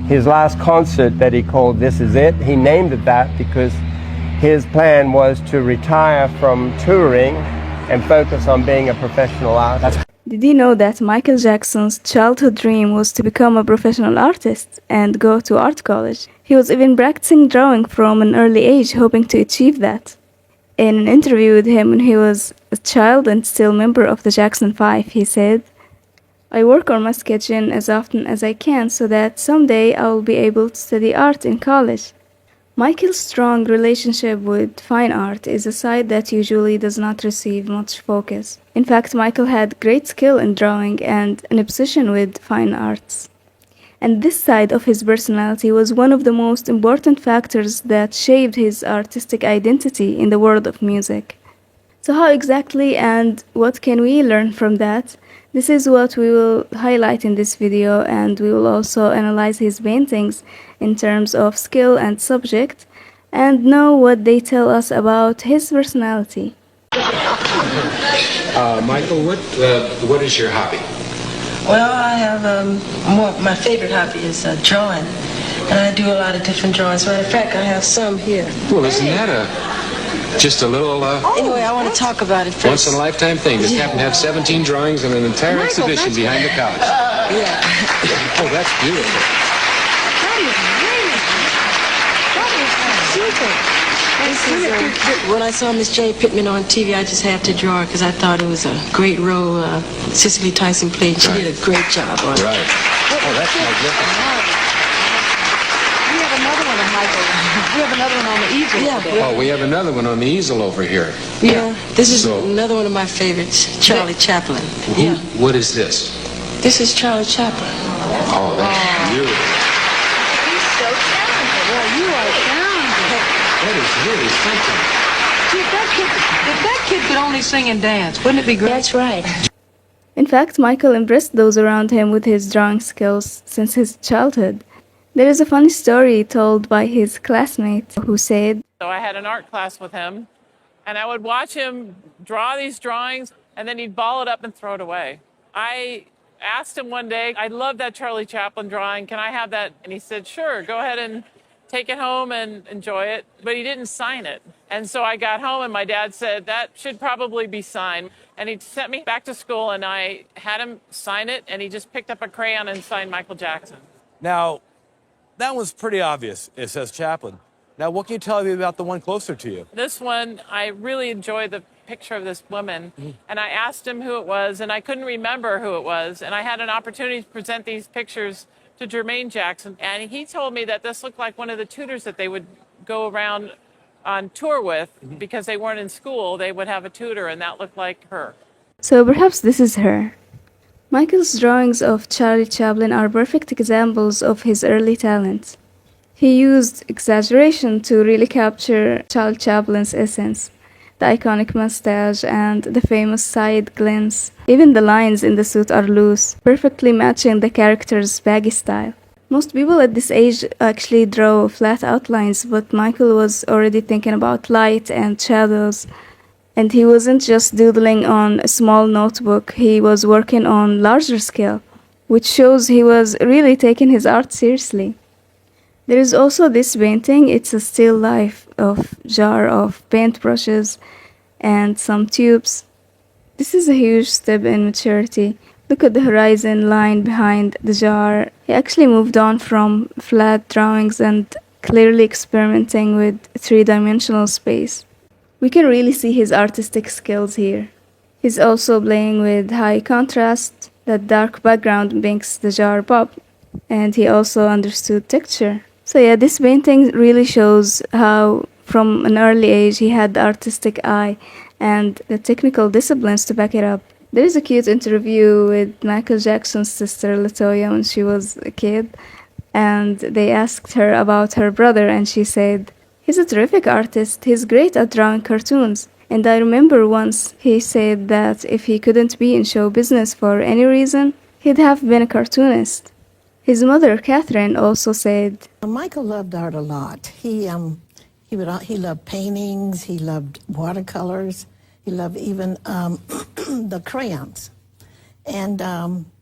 His last concert that he called This Is It, he named it that because his plan was to retire from touring and focus on being a professional artist. Did you know that Michael Jackson's childhood dream was to become a professional artist and go to art college? He was even practicing drawing from an early age, hoping to achieve that. In an interview with him when he was a child and still member of the Jackson 5, he said, "I work on my sketching as often as I can so that someday I will be able to study art in college." Michael's strong relationship with fine art is a side that usually does not receive much focus. In fact, Michael had great skill in drawing and an obsession with fine arts. And this side of his personality was one of the most important factors that shaped his artistic identity in the world of music. So how exactly and what can we learn from that? This is what we will highlight in this video, and we will also analyze his paintings in terms of skill and subject and know what they tell us about his personality. Michael, what is your hobby? Well, I have my favorite hobby is drawing, and I do a lot of different drawings. Matter of fact, I have some here. Well, isn't that just a little Anyway, I want to talk about it first. once in a lifetime thing? Just happen to have 17 drawings and an entire exhibition behind the couch. Yeah. Oh, that's beautiful. When I saw Miss Jane Pittman on TV, I just had to draw her because I thought it was a great role Cicely Tyson played. She did a great job on it. Right. Oh, that's magnificent. We have another one of Michael. We have another one on the easel. Yeah. Oh, we have another one on the easel over here. Yeah. This is So- another one of my favorites, Charlie Chaplin. Yeah. What is this? This is Charlie Chaplin. Oh, that's beautiful. He's so talented. Well, you are talented. That is really something. See, if that kid could only sing and dance, wouldn't it be great? That's right. In fact, Michael impressed those around him with his drawing skills since his childhood. There is a funny story told by his classmate who said, So I had an art class with him, and I would watch him draw these drawings, and then he'd ball it up and throw it away. I asked him one day, "I love that Charlie Chaplin drawing. Can I have that?" And he said, "Sure, go ahead and take it home and enjoy it." But he didn't sign it. And so I got home, and my dad said, "That should probably be signed." And he sent me back to school, and I had him sign it, and he just picked up a crayon and signed Michael Jackson. Now, that was pretty obvious. It says Chaplin. Now, what can you tell me about the one closer to you? This one, I really enjoyed the picture of this woman, and I asked him who it was, and I couldn't remember who it was, and I had an opportunity to present these pictures to Jermaine Jackson, and he told me that this looked like one of the tutors that they would go around on tour with, because they weren't in school. They would have a tutor, and that looked like her. so perhaps this is her. Michael's drawings of Charlie Chaplin are perfect examples of his early talent. He used exaggeration to really capture Charlie Chaplin's essence, the iconic mustache and the famous side glance. Even the lines in the suit are loose, perfectly matching the character's baggy style. Most people at this age actually draw flat outlines, but Michael was already thinking about light and shadows. And he wasn't just doodling on a small notebook, he was working on larger scale, which shows he was really taking his art seriously. There is also this painting. It's a still life of jar of paintbrushes and some tubes. This is a huge step in maturity. Look at the horizon line behind the jar. He actually moved on from flat drawings and clearly experimenting with three-dimensional space. We can really see his artistic skills here. He's also playing with high contrast. That dark background makes the jar pop. And he also understood texture. So yeah, this painting really shows how from an early age he had the artistic eye and the technical disciplines to back it up. There is a cute interview with Michael Jackson's sister Latoya when she was a kid, and they asked her about her brother, and she said, "He's a terrific artist. He's great at drawing cartoons." And I remember once he said that if he couldn't be in show business for any reason, he'd have been a cartoonist. His mother, Catherine, also said, Michael loved art a lot. He loved paintings. He loved watercolors. He loved even the crayons, and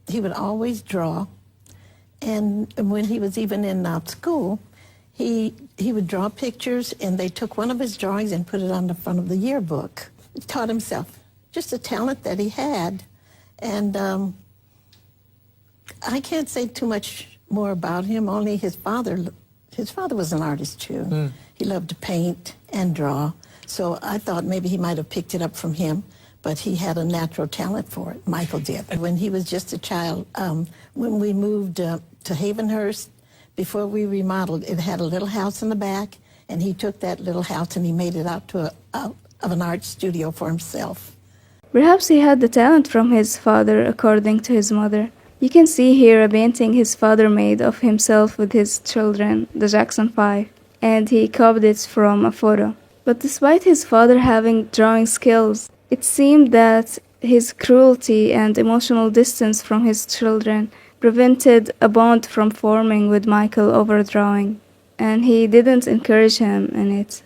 he would always draw. And when he was even in school, he would draw pictures, and they took one of his drawings and put it on the front of the yearbook. He taught himself, just a talent that he had. And I can't say too much more about him, only his father was an artist too. He loved to paint and draw. So I thought maybe he might have picked it up from him, but he had a natural talent for it. Michael did. When he was just a child, when we moved to Havenhurst, before we remodeled, it had a little house in the back, and he took that little house and he made it out to an art studio for himself. Perhaps he had the talent from his father, according to his mother. You can see here a painting his father made of himself with his children, the Jackson 5, and he copied it from a photo. But despite his father having drawing skills, it seemed that his cruelty and emotional distance from his children prevented a bond from forming with Michael over drawing, and he didn't encourage him in it.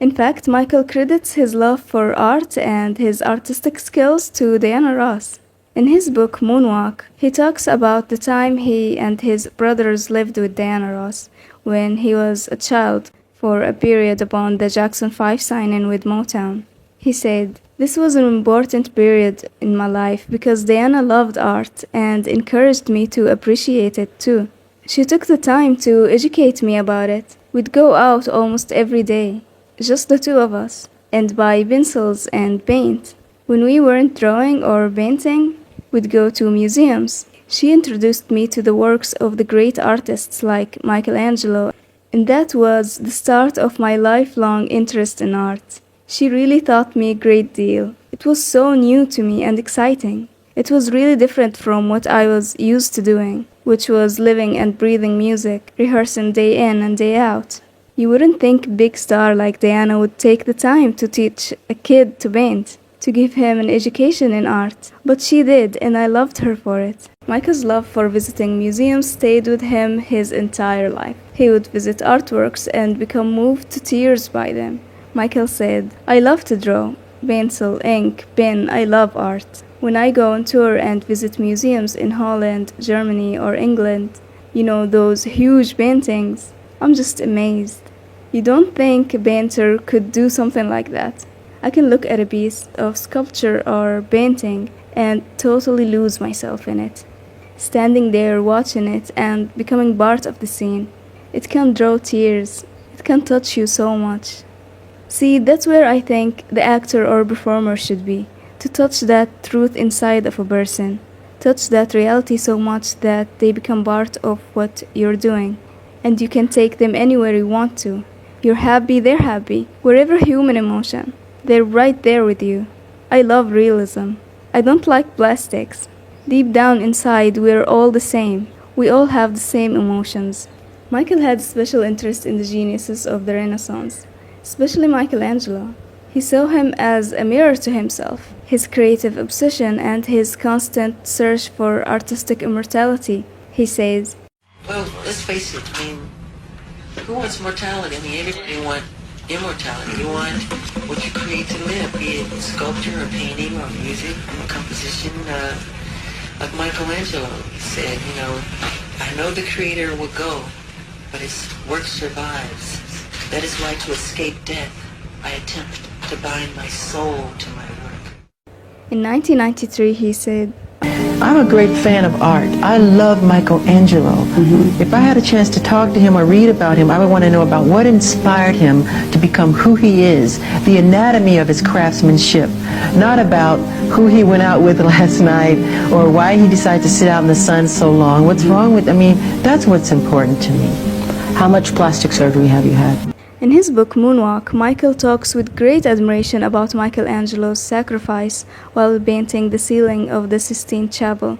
In fact, Michael credits his love for art and his artistic skills to Diana Ross. In his book Moonwalk, he talks about the time he and his brothers lived with Diana Ross when he was a child for a period upon the Jackson 5 sign-in with Motown. He said, "This was an important period in my life because Diana loved art and encouraged me to appreciate it too. She took the time to educate me about it. We'd go out almost every day, just the two of us, and buy pencils and paint. When we weren't drawing or painting, we'd go to museums. She introduced me to the works of the great artists like Michelangelo, and that was the start of my lifelong interest in art. She really taught me a great deal. It was so new to me and exciting. It was really different from what I was used to doing, which was living and breathing music, rehearsing day in and day out. You wouldn't think a big star like Diana would take the time to teach a kid to paint, to give him an education in art, but she did, and I loved her for it." Michael's love for visiting museums stayed with him his entire life. He would visit artworks and become moved to tears by them. Michael said, "I love to draw. Pencil, ink, pen, I love art. When I go on tour and visit museums in Holland, Germany, or England, you know, those huge paintings, I'm just amazed. You don't think a painter could do something like that? I can look at a piece of sculpture or painting and totally lose myself in it. Standing there watching it and becoming part of the scene. It can draw tears. It can touch you so much. See, that's where I think the actor or performer should be, to touch that truth inside of a person, touch that reality so much that they become part of what you're doing, and you can take them anywhere you want to. You're happy, they're happy. Wherever human emotion, they're right there with you. I love realism. I don't like plastics. Deep down inside, we're all the same. We all have the same emotions." Michael had special interest in the geniuses of the Renaissance, especially Michelangelo. He saw him as a mirror to himself, his creative obsession and his constant search for artistic immortality. He says, Well, let's face it, I mean, who wants mortality? I mean, everybody wants immortality. You want what you create to live, be it sculpture or painting or music or composition. Like Michelangelo said, you know, I know the creator will go, but his work survives. That is why to escape death, I attempt to bind my soul to my work. In 1993, he said, I'm a great fan of art. I love Michelangelo. If I had a chance to talk to him or read about him, I would want to know about what inspired him to become who he is, the anatomy of his craftsmanship, not about who he went out with last night or why he decided to sit out in the sun so long. What's wrong with, I mean, that's what's important to me. How much plastic surgery have you had? In his book Moonwalk, Michael talks with great admiration about Michelangelo's sacrifice while painting the ceiling of the Sistine Chapel,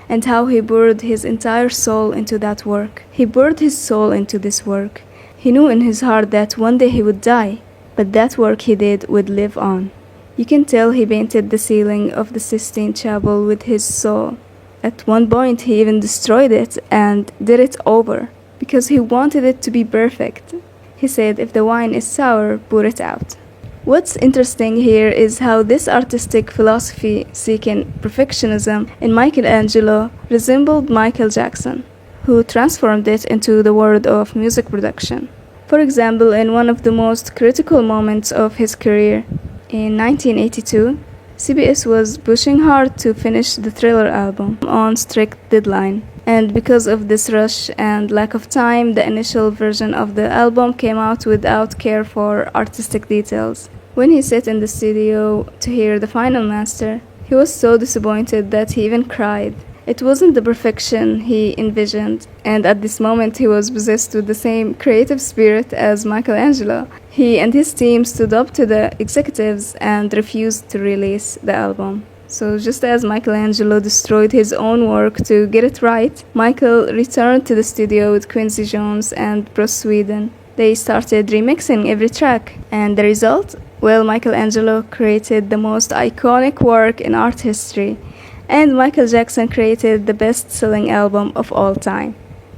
and how he poured his entire soul into that work. He poured his soul into this work. He knew in his heart that one day he would die, but that work he did would live on. You can tell he painted the ceiling of the Sistine Chapel with his soul. At one point he even destroyed it and did it over, because he wanted it to be perfect. He said, if the wine is sour, pour it out. What's interesting here is how this artistic philosophy seeking perfectionism in Michelangelo resembled Michael Jackson, who transformed it into the world of music production. For example, in one of the most critical moments of his career, in 1982, CBS was pushing hard to finish the Thriller album on strict deadline. And because of this rush and lack of time, the initial version of the album came out without care for artistic details. When he sat in the studio to hear the final master, he was so disappointed that he even cried. It wasn't the perfection he envisioned, and at this moment he was possessed with the same creative spirit as Michelangelo. He and his team stood up to the executives and refused to release the album. So just as Michelangelo destroyed his own work to get it right, Michael returned to the studio with Quincy Jones and Bruce Sweden. They started remixing every track, and the result? Well, Michelangelo created the most iconic work in art history, and Michael Jackson created the best-selling album of all time.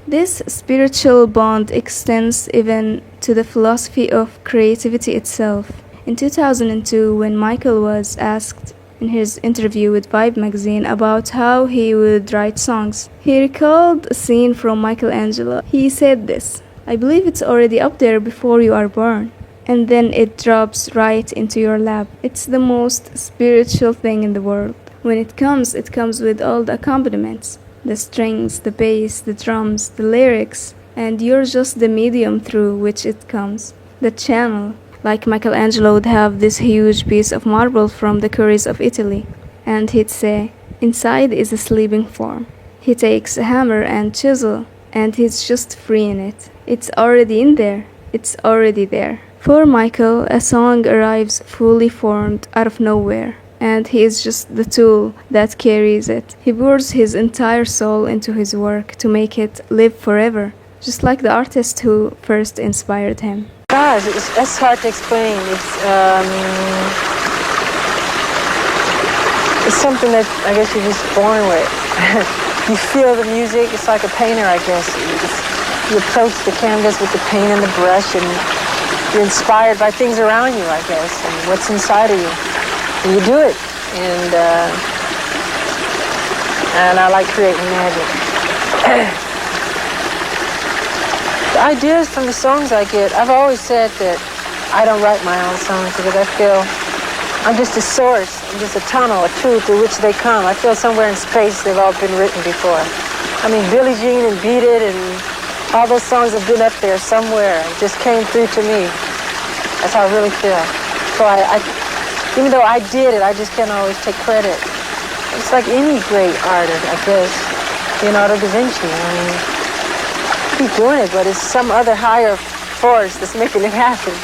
This spiritual bond extends even to the philosophy of creativity itself. In 2002, when Michael was asked in his interview with Vibe magazine about how he would write songs, he recalled a scene from Michelangelo. He said this, "I believe it's already up there before you are born, and then it drops right into your lap. It's the most spiritual thing in the world. When it comes with all the accompaniments, the strings, the bass, the drums, the lyrics, and you're just the medium through which it comes, the channel." Like Michelangelo would have this huge piece of marble from the quarries of Italy, and he'd say, "Inside is a sleeping form." He takes a hammer and chisel, and he's just freeing it. It's already in there. It's already there. For Michael, a song arrives fully formed out of nowhere, and he is just the tool that carries it. He pours his entire soul into his work to make it live forever, just like the artist who first inspired him. Gosh, it's hard to explain. It's something that I guess you're just born with. You feel the music. It's like a painter, I guess. You approach the canvas with the paint and the brush, and you're inspired by things around you, I guess, and what's inside of you. And you do it. And I like creating magic. The ideas from the songs I get, I've always said that I don't write my own songs because I feel I'm just a source, I'm just a tunnel, a tube through which they come. I feel somewhere in space they've all been written before. I mean, Billie Jean and Beat It and all those songs have been up there somewhere and just came through to me. That's how I really feel. So even though I did it, I just can't always take credit. It's like any great artist, I guess. Leonardo da Vinci, I mean, he's doing it, but it's some other higher force that's making it happen.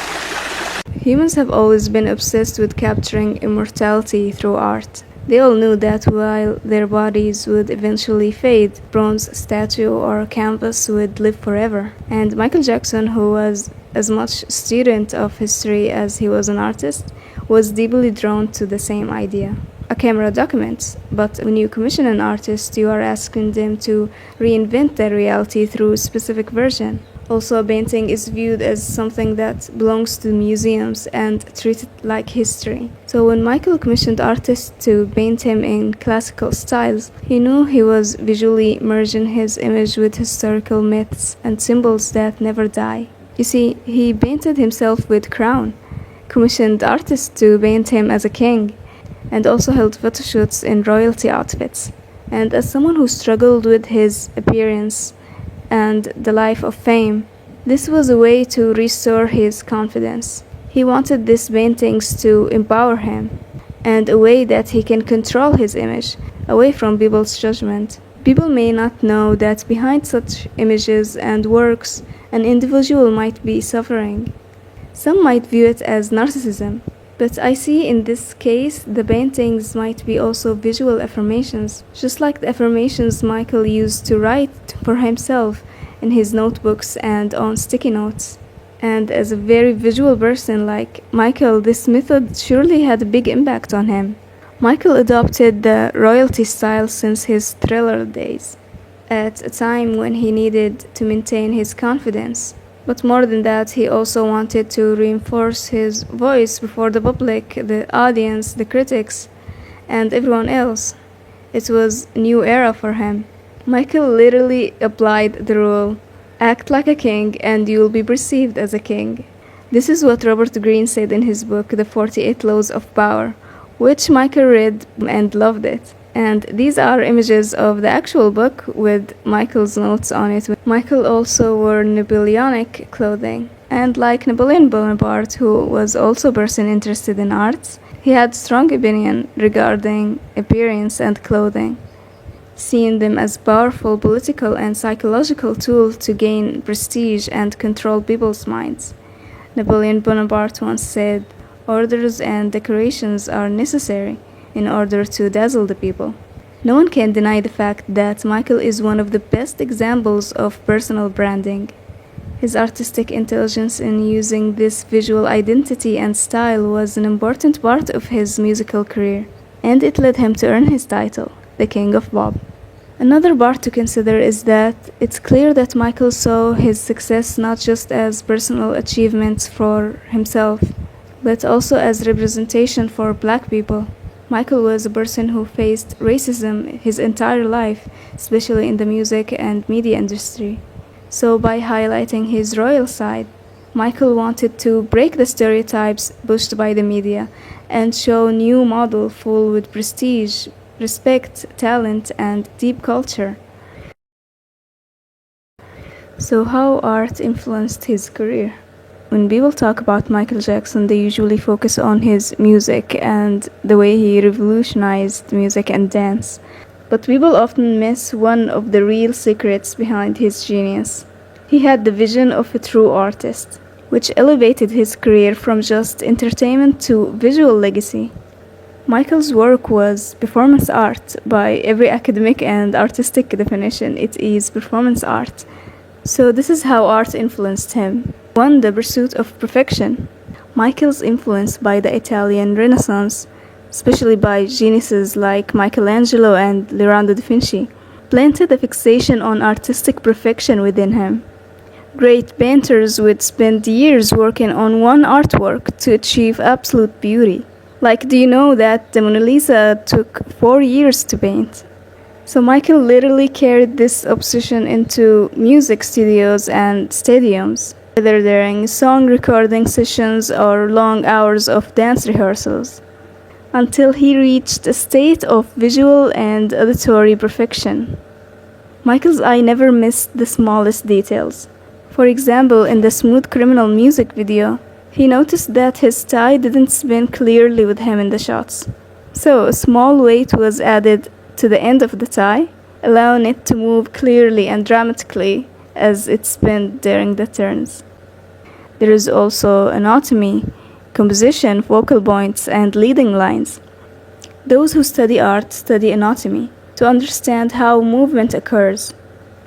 Humans have always been obsessed with capturing immortality through art. They all knew that while their bodies would eventually fade, bronze statue or canvas would live forever. And Michael Jackson, who was as much student of history as he was an artist, was deeply drawn to the same idea. A camera documents, but when you commission an artist, you are asking them to reinvent their reality through a specific version. Also, a painting is viewed as something that belongs to museums and treated like history. So when Michael commissioned artists to paint him in classical styles, he knew he was visually merging his image with historical myths and symbols that never die. You see, he painted himself with crown, commissioned artists to paint him as a king, and also held photoshoots in royalty outfits. And as someone who struggled with his appearance and the life of fame, this was a way to restore his confidence. He wanted these paintings to empower him, and a way that he can control his image, away from people's judgment. People may not know that behind such images and works, an individual might be suffering. Some might view it as narcissism, but I see in this case the paintings might be also visual affirmations, just like the affirmations Michael used to write for himself in his notebooks and on sticky notes. And as a very visual person like Michael, this method surely had a big impact on him. Michael adopted the royalty style since his Thriller days, at a time when he needed to maintain his confidence. But more than that, he also wanted to reinforce his voice before the public, the audience, the critics, and everyone else. It was a new era for him. Michael literally applied the rule, act like a king and you'll be perceived as a king. This is what Robert Greene said in his book, The 48 Laws of Power, which Michael read and loved it. And these are images of the actual book with Michael's notes on it. Michael also wore Napoleonic clothing. And like Napoleon Bonaparte, who was also a person interested in arts, he had strong opinion regarding appearance and clothing, seeing them as powerful political and psychological tools to gain prestige and control people's minds. Napoleon Bonaparte once said, "Orders and decorations are necessary in order to dazzle the people." No one can deny the fact that Michael is one of the best examples of personal branding. His artistic intelligence in using this visual identity and style was an important part of his musical career, and it led him to earn his title, the King of Pop. Another part to consider is that it's clear that Michael saw his success not just as personal achievements for himself, but also as representation for Black people. Michael was a person who faced racism his entire life, especially in the music and media industry. So by highlighting his royal side, Michael wanted to break the stereotypes pushed by the media and show a new model full with prestige, respect, talent, and deep culture. So how art influenced his career? When people talk about Michael Jackson, they usually focus on his music and the way he revolutionized music and dance. But people often miss one of the real secrets behind his genius. He had the vision of a true artist, which elevated his career from just entertainment to visual legacy. Michael's work was performance art. By every academic and artistic definition, it is performance art. So this is how art influenced him. 1. The pursuit of perfection. Michael's influence by the Italian Renaissance, especially by geniuses like Michelangelo and Leonardo da Vinci, planted a fixation on artistic perfection within him. Great painters would spend years working on one artwork to achieve absolute beauty. Like, do you know that the Mona Lisa took 4 years to paint? So Michael literally carried this obsession into music studios and stadiums, whether during song recording sessions or long hours of dance rehearsals, until he reached a state of visual and auditory perfection. Michael's eye never missed the smallest details. For example, in the Smooth Criminal music video, he noticed that his tie didn't spin clearly with him in the shots. So a small weight was added to the end of the tie, allowing it to move clearly and dramatically as it spun during the turns. There is also anatomy, composition, focal points, and leading lines. Those who study art study anatomy to understand how movement occurs,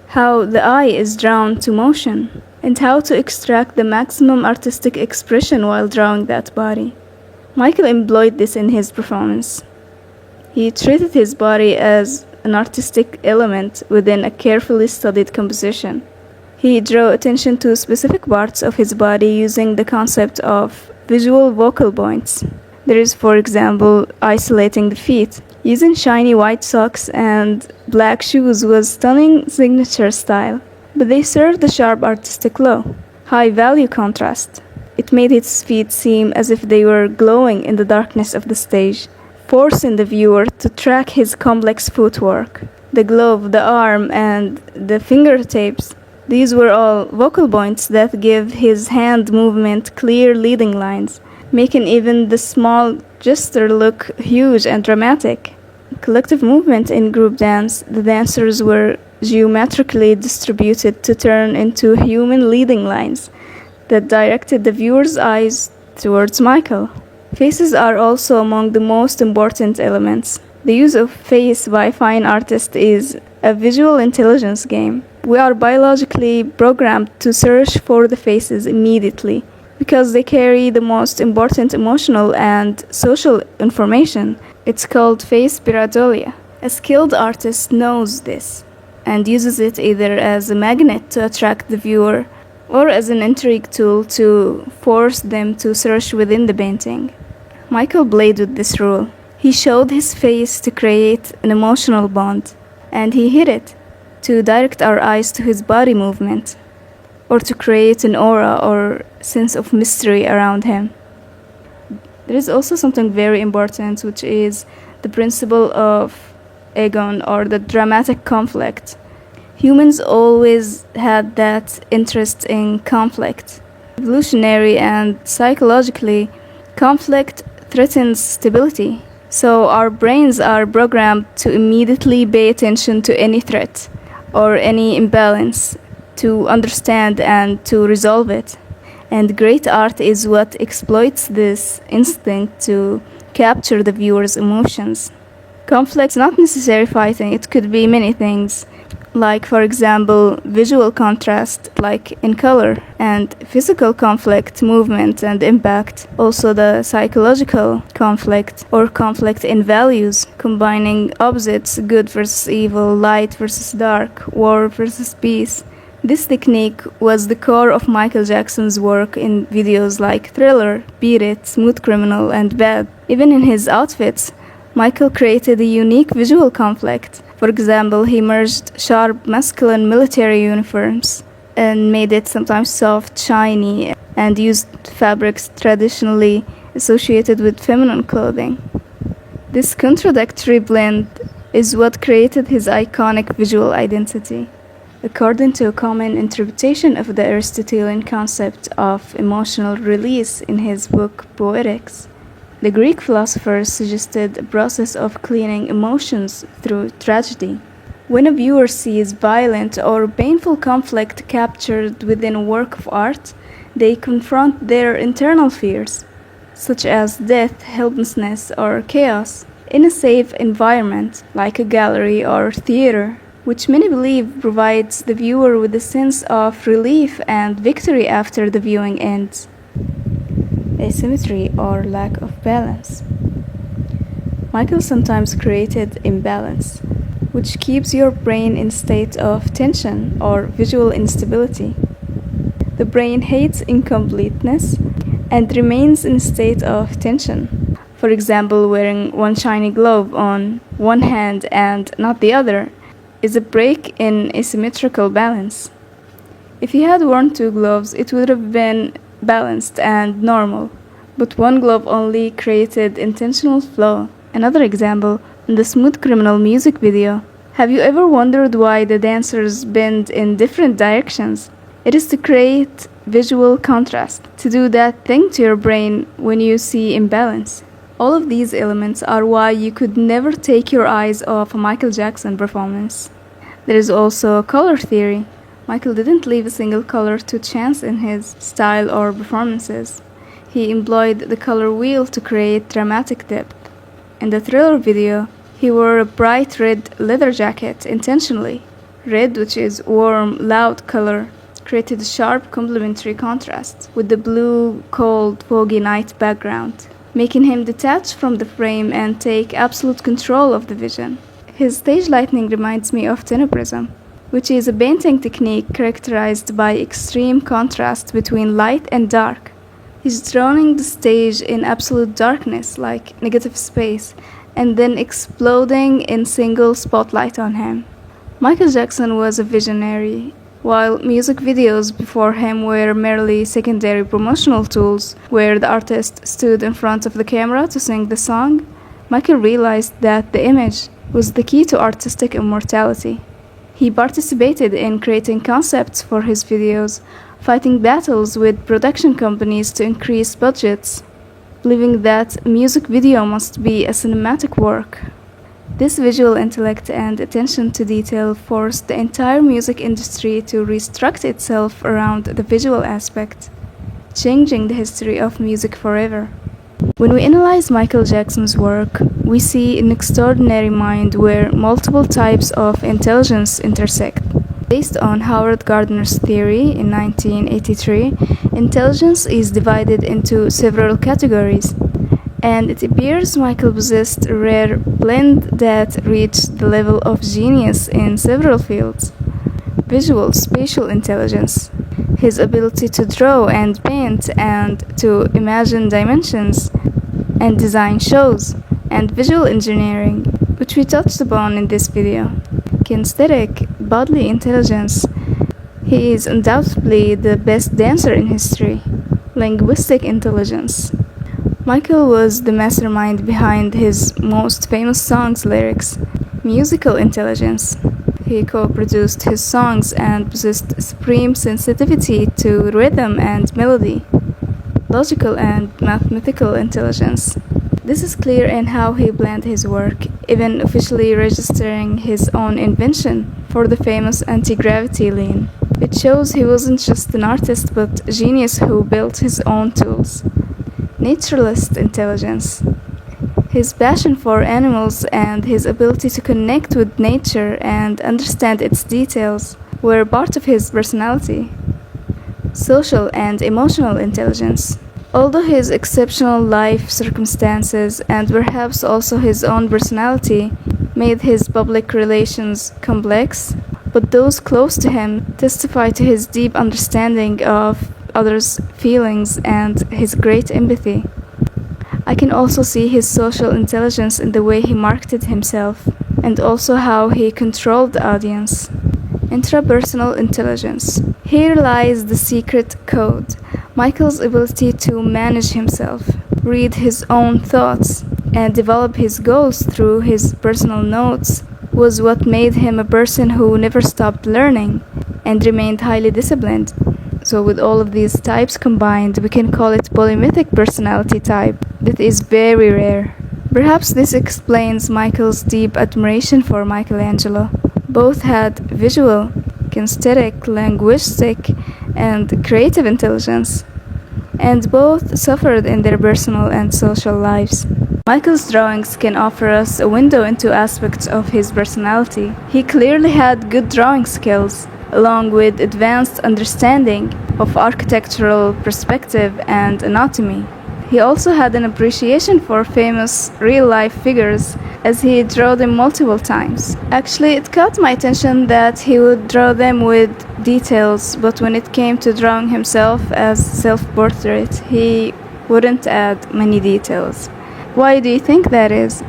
how the eye is drawn to motion, and how to extract the maximum artistic expression while drawing that body. Michael employed this in his performance. He treated his body as an artistic element within a carefully studied composition. He drew attention to specific parts of his body using the concept of visual focal points. There is, for example, isolating the feet. Using shiny white socks and black shoes was stunning signature style, but they served a sharp artistic law, high-value contrast. It made his feet seem as if they were glowing in the darkness of the stage, forcing the viewer to track his complex footwork. The glove, the arm, and the fingertips, these were all focal points that give his hand movement clear leading lines, making even the small gesture look huge and dramatic. Collective movement in group dance, the dancers were geometrically distributed to turn into human leading lines that directed the viewer's eyes towards Michael. Faces are also among the most important elements. The use of face by fine artists is a visual intelligence game. We are biologically programmed to search for the faces immediately because they carry the most important emotional and social information. It's called face pareidolia. A skilled artist knows this and uses it either as a magnet to attract the viewer or as an intrigue tool to force them to search within the painting. Michael played with this rule. He showed his face to create an emotional bond, and he hit it. to direct our eyes to his body movement, or to create an aura or sense of mystery around him. There is also something very important, which is the principle of agon, or the dramatic conflict. Humans always had that interest in conflict. Evolutionary and psychologically, conflict threatens stability. So our brains are programmed to immediately pay attention to any threat or any imbalance, to understand and to resolve it. And great art is what exploits this instinct to capture the viewer's emotions. Conflict is not necessarily fighting, it could be many things. Like, for example, visual contrast, like in color, and physical conflict, movement and impact. Also the psychological conflict, or conflict in values, combining opposites, good versus evil, light versus dark, war versus peace. This technique was the core of Michael Jackson's work in videos like Thriller, Beat It, Smooth Criminal, and Bad. Even in his outfits, Michael created a unique visual conflict. For example, he merged sharp masculine military uniforms and made it sometimes soft, shiny, and used fabrics traditionally associated with feminine clothing. This contradictory blend is what created his iconic visual identity. According to a common interpretation of the Aristotelian concept of emotional release in his book Poetics, the Greek philosophers suggested a process of cleaning emotions through tragedy. When a viewer sees violent or painful conflict captured within a work of art, they confront their internal fears, such as death, helplessness, or chaos, in a safe environment like a gallery or theater, which many believe provides the viewer with a sense of relief and victory after the viewing ends. Asymmetry or lack of balance. Michael sometimes created imbalance, which keeps your brain in state of tension or visual instability. The brain hates incompleteness and remains in a state of tension. For example, wearing one shiny glove on one hand and not the other is a break in asymmetrical balance. If he had worn two gloves, it would have been balanced and normal, but one glove only created intentional flow. Another example, in the Smooth Criminal music video, have you ever wondered why the dancers bend in different directions? It is to create visual contrast, to do that thing to your brain when you see imbalance. All of these elements are why you could never take your eyes off a Michael Jackson performance. There is also color theory. Michael didn't leave a single color to chance in his style or performances. He employed the color wheel to create dramatic depth. In the Thriller video, he wore a bright red leather jacket intentionally. Red, which is warm, loud color, created a sharp complementary contrast with the blue, cold, foggy night background, making him detach from the frame and take absolute control of the vision. His stage lighting reminds me of tenebrism, which is a painting technique characterized by extreme contrast between light and dark. He's drawing the stage in absolute darkness, like negative space, and then exploding in single spotlight on him. Michael Jackson was a visionary. While music videos before him were merely secondary promotional tools, where the artist stood in front of the camera to sing the song, Michael realized that the image was the key to artistic immortality. He participated in creating concepts for his videos, fighting battles with production companies to increase budgets, believing that a music video must be a cinematic work. This visual intellect and attention to detail forced the entire music industry to restructure itself around the visual aspect, changing the history of music forever. When we analyze Michael Jackson's work, we see an extraordinary mind where multiple types of intelligence intersect. Based on Howard Gardner's theory in 1983, intelligence is divided into several categories, and it appears Michael possessed a rare blend that reached the level of genius in several fields. Visual spatial intelligence, his ability to draw and paint and to imagine dimensions and design shows, and visual engineering, which we touched upon in this video. Kinesthetic, bodily intelligence, he is undoubtedly the best dancer in history. Linguistic intelligence. Michael was the mastermind behind his most famous songs' lyrics. Musical intelligence. He co-produced his songs and possessed supreme sensitivity to rhythm and melody. Logical and mathematical intelligence. This is clear in how he planned his work, even officially registering his own invention for the famous anti-gravity lean. It shows he wasn't just an artist but a genius who built his own tools. Naturalist intelligence. His passion for animals and his ability to connect with nature and understand its details were part of his personality. Social and emotional intelligence. Although his exceptional life circumstances and perhaps also his own personality made his public relations complex, but those close to him testify to his deep understanding of others' feelings and his great empathy. I can also see his social intelligence in the way he marketed himself and also how he controlled the audience. Intrapersonal intelligence. Here lies the secret code. Michael's ability to manage himself, read his own thoughts, and develop his goals through his personal notes was what made him a person who never stopped learning and remained highly disciplined. So with all of these types combined, we can call it polymorphic personality type. That is very rare. Perhaps this explains Michael's deep admiration for Michelangelo. Both had visual, kinesthetic, linguistic, and creative intelligence, and both suffered in their personal and social lives. Michael's drawings can offer us a window into aspects of his personality. He clearly had good drawing skills, along with advanced understanding of architectural perspective and anatomy. He also had an appreciation for famous real-life figures, as he drew them multiple times. Actually, it caught my attention that he would draw them with details, but when it came to drawing himself as self-portrait, he wouldn't add many details. Why do you think that is?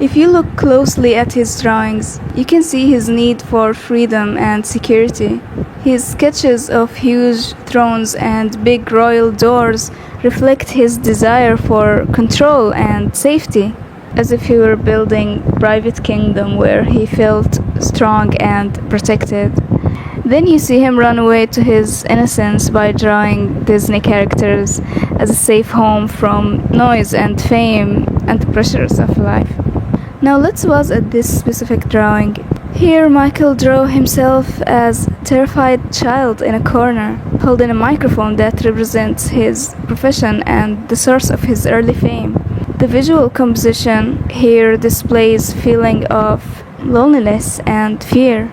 If you look closely at his drawings, you can see his need for freedom and security. His sketches of huge thrones and big royal doors reflect his desire for control and safety, as if he were building a private kingdom where he felt strong and protected. Then you see him run away to his innocence by drawing Disney characters as a safe home from noise and fame and the pressures of life. Now let's pause at this specific drawing. Here Michael drew himself as a terrified child in a corner, holding a microphone that represents his profession and the source of his early fame. The visual composition here displays feeling of loneliness and fear.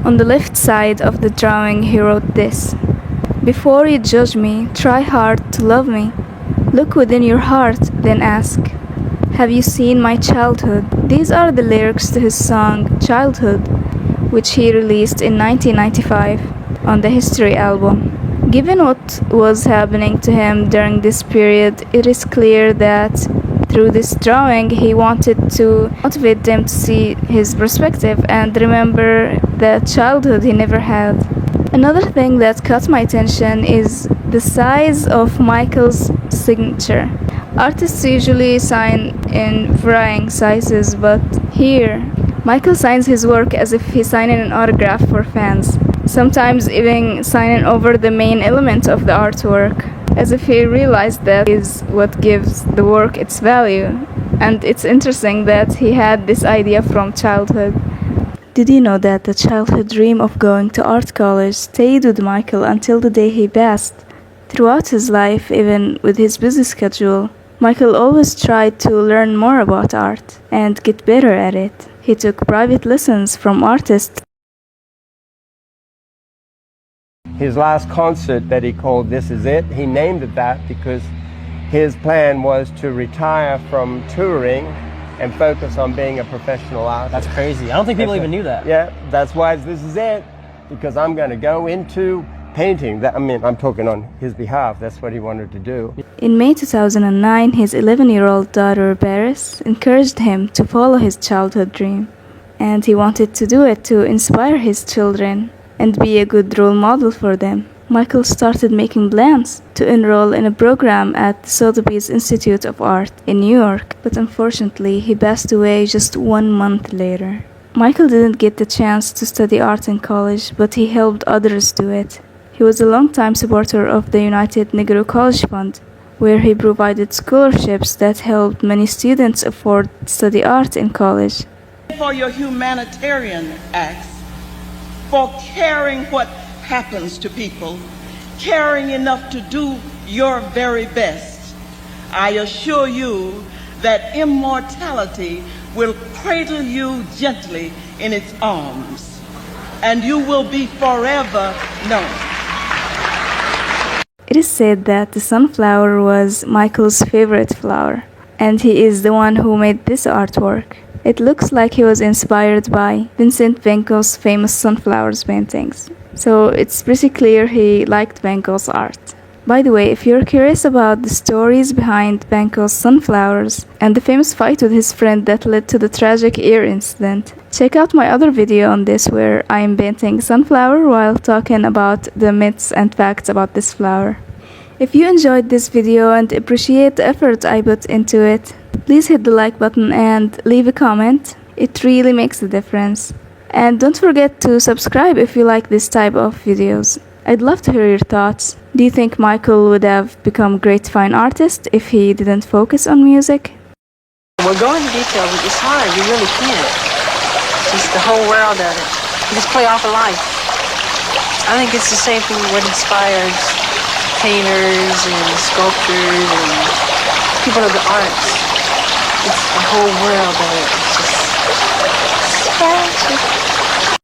On the left side of the drawing he wrote this: "Before you judge me, try hard to love me. Look within your heart, then ask, have you seen my childhood?" These are the lyrics to his song Childhood, which he released in 1995 on the History album. Given what was happening to him during this period, it is clear that through this drawing he wanted to motivate them to see his perspective and remember the childhood he never had. Another thing that caught my attention is the size of Michael's signature. Artists usually sign in varying sizes, but here, Michael signs his work as if he's signing an autograph for fans, sometimes even signing over the main element of the artwork, as if he realized that is what gives the work its value. And it's interesting that he had this idea from childhood. Did you know that the childhood dream of going to art college stayed with Michael until the day he passed? Throughout his life, even with his busy schedule, Michael always tried to learn more about art and get better at it. He took private lessons from artists. His last concert that he called This Is It, he named it that because his plan was to retire from touring and focus on being a professional artist. That's crazy. I don't think people even knew that. Yeah, that's why This Is It, because I'm going to go into painting. I'm talking on his behalf. That's what he wanted to do. In May 2009, his 11-year-old daughter, Paris, encouraged him to follow his childhood dream. and he wanted to do it to inspire his children and be a good role model for them. Michael started making plans to enroll in a program at the Sotheby's Institute of Art in New York, but unfortunately he passed away just 1 month later. Michael didn't get the chance to study art in college, but he helped others do it. He was a longtime supporter of the United Negro College Fund, where he provided scholarships that helped many students afford to study art in college. For your humanitarian acts, for caring what happens to people, caring enough to do your very best. I assure you that immortality will cradle you gently in its arms, and you will be forever known. It is said that the sunflower was Michael's favorite flower, and he is the one who made this artwork. It looks like he was inspired by Vincent van Gogh's famous sunflowers paintings. So it's pretty clear he liked Van Gogh's art. By the way, if you're curious about the stories behind Van Gogh's sunflowers and the famous fight with his friend that led to the tragic ear incident, check out my other video on this where I am painting sunflower while talking about the myths and facts about this flower. If you enjoyed this video and appreciate the effort I put into it, please hit the like button and leave a comment. It really makes a difference. And don't forget to subscribe if you like this type of videos. I'd love to hear your thoughts. Do you think Michael would have become a great fine artist if he didn't focus on music? We're going into detail, but it's hard. You really can't. Just the whole world of it. You just play off of life. I think it's the same thing what inspires painters and sculptors and people of the arts. It's the whole world of it. It's just...